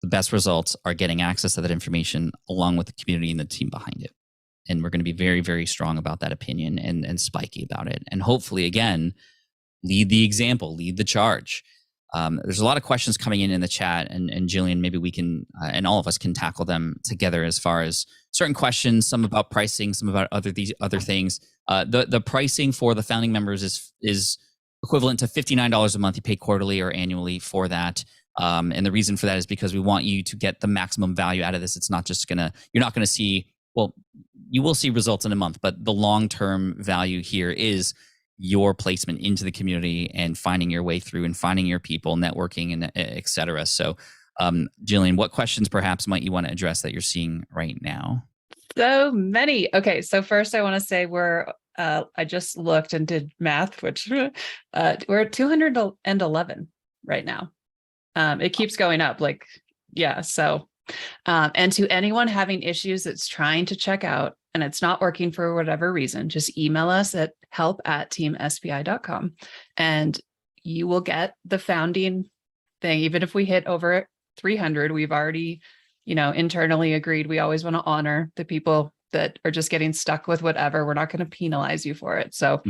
The best results are getting access to that information along with the community and the team behind it. And we're going to be very, very strong about that opinion and spiky about it. And hopefully, again, lead the example, lead the charge. There's a lot of questions coming in the chat, and Jillian, maybe we can, and all of us can tackle them together as far as certain questions, some about pricing, some about these other things. The pricing for the founding members is equivalent to $59 a month. You pay quarterly or annually for that. And the reason for that is because we want you to get the maximum value out of this. It's not just you're not going to see, well, you will see results in a month, but the long-term value here is your placement into the community and finding your way through and finding your people, networking, and et cetera. So, Jillian, what questions perhaps might you want to address that you're seeing right now? So many. Okay, so first I want to say I just looked and did math, which we're at 211 right now. It keeps going up, so. And to anyone having issues that's trying to check out and it's not working for whatever reason, just email us at help@teamspi.com and you will get the founding thing. Even if we hit over 300, we've already, internally agreed we always want to honor the people that are just getting stuck with whatever. We're not going to penalize you for it. So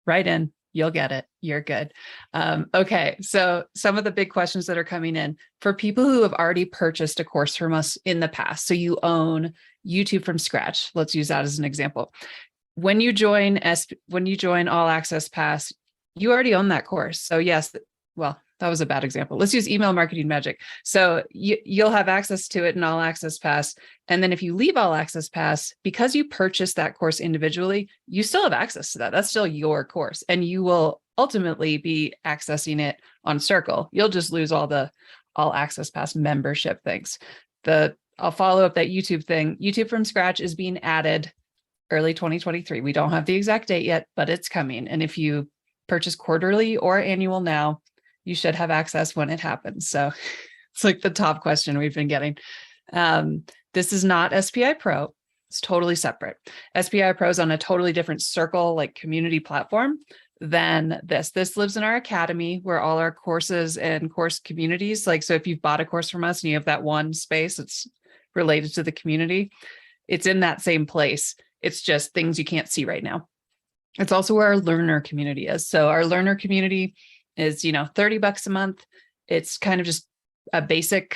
write in. You'll get it. You're good. Okay. So some of the big questions that are coming in for people who have already purchased a course from us in the past. So you own YouTube from scratch. Let's use that as an example. When you join All Access Pass, you already own that course. So yes, well, that was a bad example. Let's use email marketing magic. So you'll have access to it in All Access Pass. And then if you leave All Access Pass, because you purchased that course individually, you still have access to that. That's still your course. And you will ultimately be accessing it on Circle. You'll just lose all the All Access Pass membership things. I'll follow up that YouTube thing. YouTube from scratch is being added early 2023. We don't have the exact date yet, but it's coming. And if you purchase quarterly or annual now, you should have access when it happens. So it's like the top question we've been getting. This is not SPI Pro. It's totally separate. SPI Pro is on a totally different Circle, community platform than this. This lives in our academy where all our courses and course communities, so if you've bought a course from us and you have that one space, it's related to the community. It's in that same place. It's just things you can't see right now. It's also where our learner community is. So our learner community is, $30 a month. It's kind of just a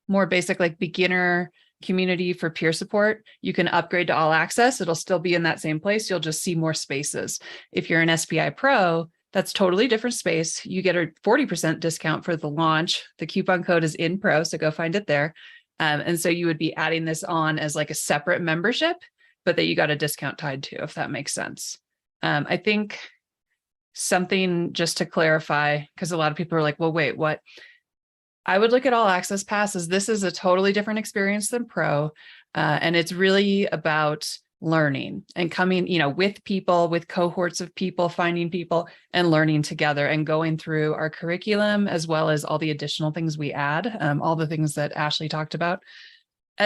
more basic like beginner community for peer support, you can upgrade to all access. It'll still be in that same place. You'll just see more spaces. If you're an SPI Pro, that's totally different space. You get a 40% discount for the launch. The coupon code is in Pro, so go find it there. And so you would be adding this on as like a separate membership, but that you got a discount tied to, if that makes sense. I think something just to clarify, because a lot of people are like, well, wait, what? I would look at all access pass as this is a totally different experience than Pro. And it's really about learning and coming, with people, with cohorts of people, finding people and learning together and going through our curriculum, as well as all the additional things we add, all the things that Ashley talked about.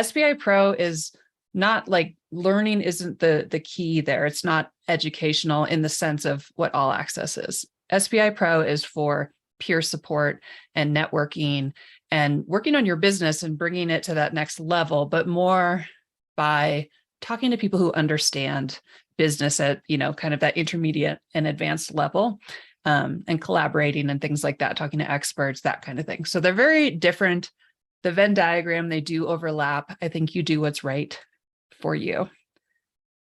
SPI Pro is not like learning isn't the key there. It's not educational in the sense of what all access is. SPI Pro is for peer support and networking and working on your business and bringing it to that next level, but more by talking to people who understand business at, kind of that intermediate and advanced level, and collaborating and things like that, talking to experts, that kind of thing. So they're very different. The Venn diagram, they do overlap. I think you do what's right for you.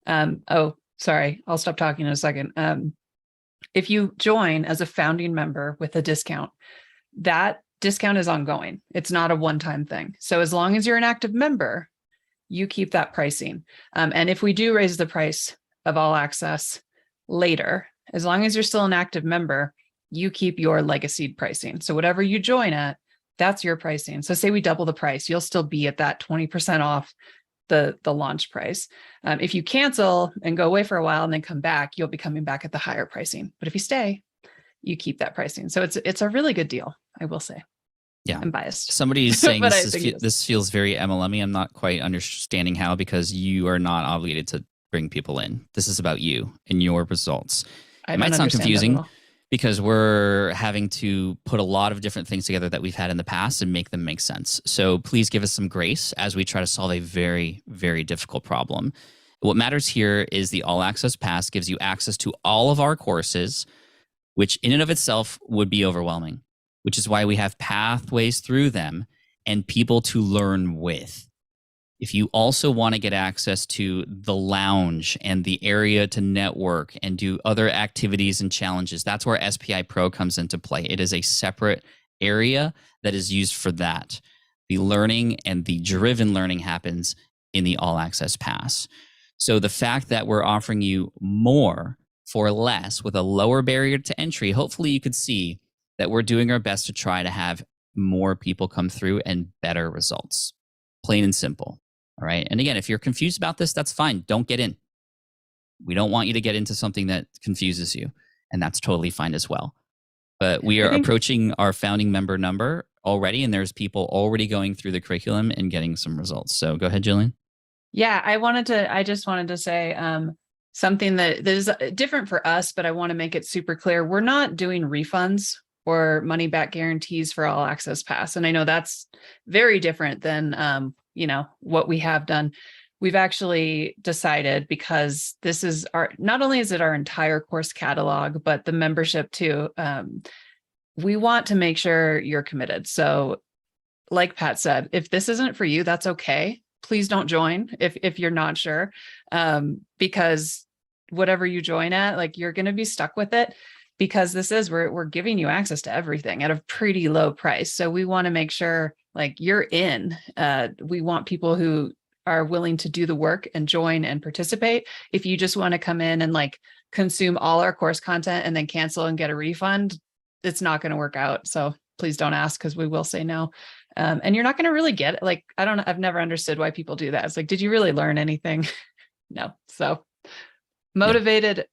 Oh, sorry, I'll stop talking in a second. If you join as a founding member with a discount, that discount is ongoing. It's not a one-time thing. So as long as you're an active member, you keep that pricing. And if we do raise the price of all access later, as long as you're still an active member, you keep your legacy pricing. So whatever you join at, that's your pricing. So say we double the price, you'll still be at that 20% off the launch price. If you cancel and go away for a while and then come back, you'll be coming back at the higher pricing. But if you stay, you keep that pricing. So it's a really good deal, I will say. Yeah, I'm biased. Somebody's saying this feels very MLM-y. I'm not quite understanding how, because you are not obligated to bring people in. This is about you and your results. It might sound confusing because we're having to put a lot of different things together that we've had in the past and make them make sense. So please give us some grace as we try to solve a very, very difficult problem. What matters here is the All Access Pass gives you access to all of our courses, which in and of itself would be overwhelming, which is why we have pathways through them and people to learn with. If you also want to get access to the lounge and the area to network and do other activities and challenges, that's where SPI Pro comes into play. It is a separate area that is used for that. The learning and the driven learning happens in the All Access Pass. So the fact that we're offering you more for less with a lower barrier to entry, hopefully you could see that we're doing our best to try to have more people come through and better results. Plain and simple. All right. And again, if you're confused about this, that's fine. Don't get in. We don't want you to get into something that confuses you. And that's totally fine as well. But we are approaching our founding member number already, and there's people already going through the curriculum and getting some results. So go ahead, Jillian. Yeah, I just wanted to say something that is different for us, but I want to make it super clear. We're not doing refunds or money back guarantees for All Access Pass. And I know that's very different than, what we have done. We've actually decided, because this is not only is it our entire course catalog, but the membership too. We want to make sure you're committed. So like Pat said, if this isn't for you, that's okay. Please don't join if you're not sure, because whatever you join at, like, you're going to be stuck with it, because we're giving you access to everything at a pretty low price. So we want to make sure like you're in. We want people who are willing to do the work and join and participate. If you just want to come in and like consume all our course content and then cancel and get a refund, it's not going to work out. So please don't ask, because we will say no. And you're not going to really get it. Like, I've never understood why people do that. It's like, did you really learn anything? No. So motivated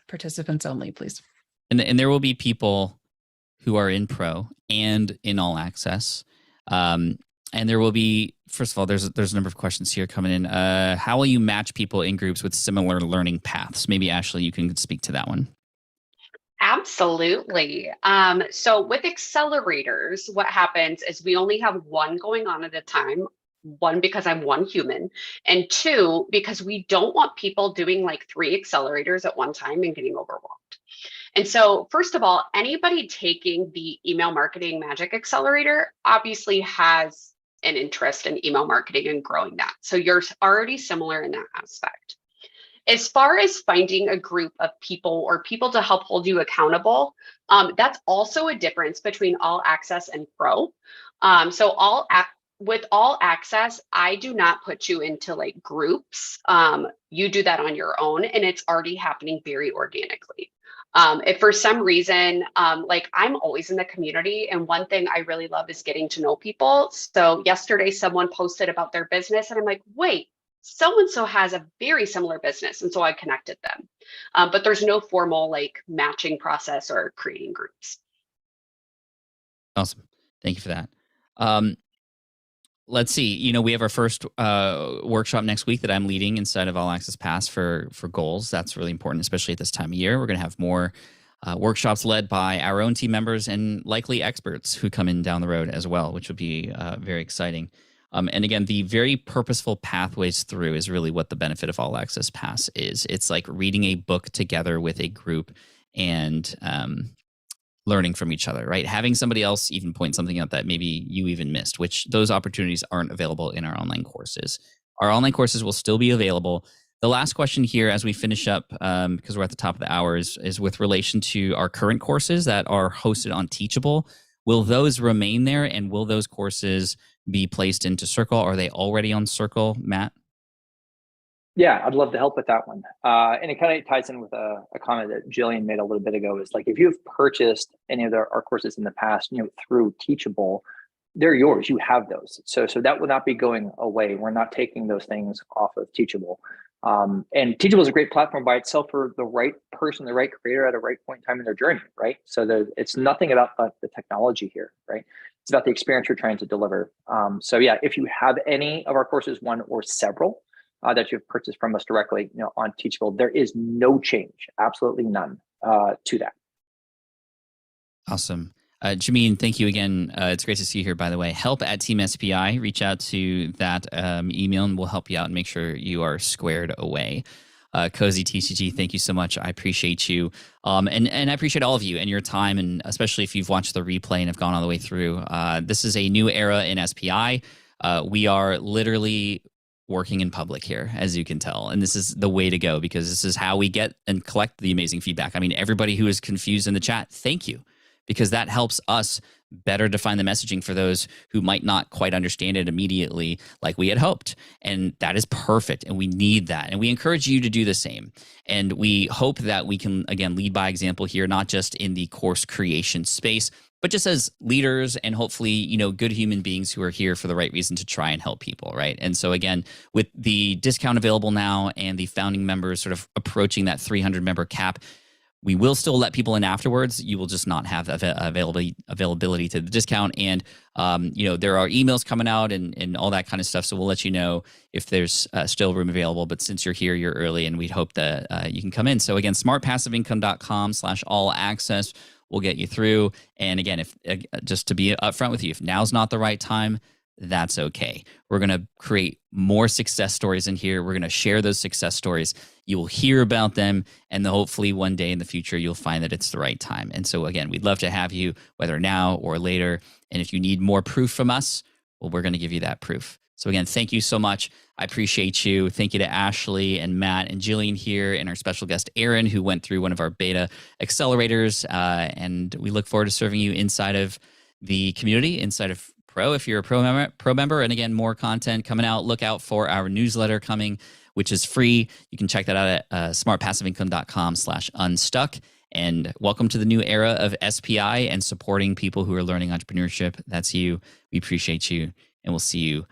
participants only, please. And there will be people who are in Pro and in All Access. And there will be, first of all, there's a number of questions here coming in. How will you match people in groups with similar learning paths? Maybe Ashley, you can speak to that one. Absolutely. So with accelerators, what happens is we only have one going on at a time. One, because I'm one human, and two, because we don't want people doing like 3 accelerators at one time and getting overwhelmed. And so, first of all, anybody taking the email marketing magic accelerator obviously has an interest in email marketing and growing that. So you're already similar in that aspect. As far as finding a group of people or people to help hold you accountable, that's also a difference between all access and pro. With all access, I do not put you into like groups. You do that on your own, and it's already happening very organically. If for some reason, like I'm always in the community, and one thing I really love is getting to know people. So yesterday, someone posted about their business, and I'm like, wait, so-and-so has a very similar business. And so I connected them. But there's no formal like matching process or creating groups. Awesome. Thank you for that. Let's see. We have our first workshop next week that I'm leading inside of All Access Pass for goals. That's really important, especially at this time of year. We're going to have more workshops led by our own team members and likely experts who come in down the road as well, which would be very exciting. And again, the very purposeful pathways through is really what the benefit of All Access Pass is. It's like reading a book together with a group and learning from each other, right? Having somebody else even point something out that maybe you even missed, which those opportunities aren't available in our online courses. Our online courses will still be available. The last question here as we finish up, because we're at the top of the hour, is with relation to our current courses that are hosted on Teachable. Will those remain there, and will those courses be placed into Circle? Are they already on Circle, Matt? Yeah, I'd love to help with that one. And it kind of ties in with a comment that Jillian made a little bit ago, is like, if you've purchased any of our courses in the past, through Teachable, they're yours. You have those. So that will not be going away. We're not taking those things off of Teachable. And Teachable is a great platform by itself for the right person, the right creator at a right point in time in their journey, right? So it's nothing about the technology here, right? It's about the experience you're trying to deliver. So yeah, if you have any of our courses, one or several, that you've purchased from us directly, on Teachable, there is no change, absolutely none, to that. Awesome. Jameen, thank you again. It's great to see you here, by the way. Help at Team SPI. Reach out to that email and we'll help you out and make sure you are squared away. Cozy TCG, thank you so much. I appreciate you. And I appreciate all of you and your time, and especially if you've watched the replay and have gone all the way through. This is a new era in SPI. We are literally working in public here, as you can tell. And this is the way to go, because this is how we get and collect the amazing feedback. I mean, everybody who is confused in the chat, thank you, because that helps us better define the messaging for those who might not quite understand it immediately like we had hoped. And that is perfect. And we need that. And we encourage you to do the same. And we hope that we can, again, lead by example here, not just in the course creation space, but just as leaders and hopefully, good human beings who are here for the right reason to try and help people, right? And so again, with the discount available now and the founding members sort of approaching that 300 member cap, we will still let people in afterwards. You will just not have availability to the discount. And, there are emails coming out and all that kind of stuff. So we'll let you know if there's still room available. But since you're here, you're early, and we'd hope that you can come in. So again, smartpassiveincome.com/all-access will get you through. And again, if just to be upfront with you, if now's not the right time, that's okay. We're going to create more success stories in here. We're going to share those success stories. You will hear about them, and hopefully one day in the future, you'll find that it's the right time. And so again, we'd love to have you, whether now or later. And if you need more proof from us, well, we're going to give you that proof. So again, thank you so much. I appreciate you. Thank you to Ashley and Matt and Jillian here, and our special guest, Aaron, who went through one of our beta accelerators. And we look forward to serving you inside of the community, inside of Pro, if you're a pro member. And again, more content coming out. Look out for our newsletter coming, which is free. You can check that out at smartpassiveincome.com/unstuck. And welcome to the new era of SPI and supporting people who are learning entrepreneurship. That's you. We appreciate you. And we'll see you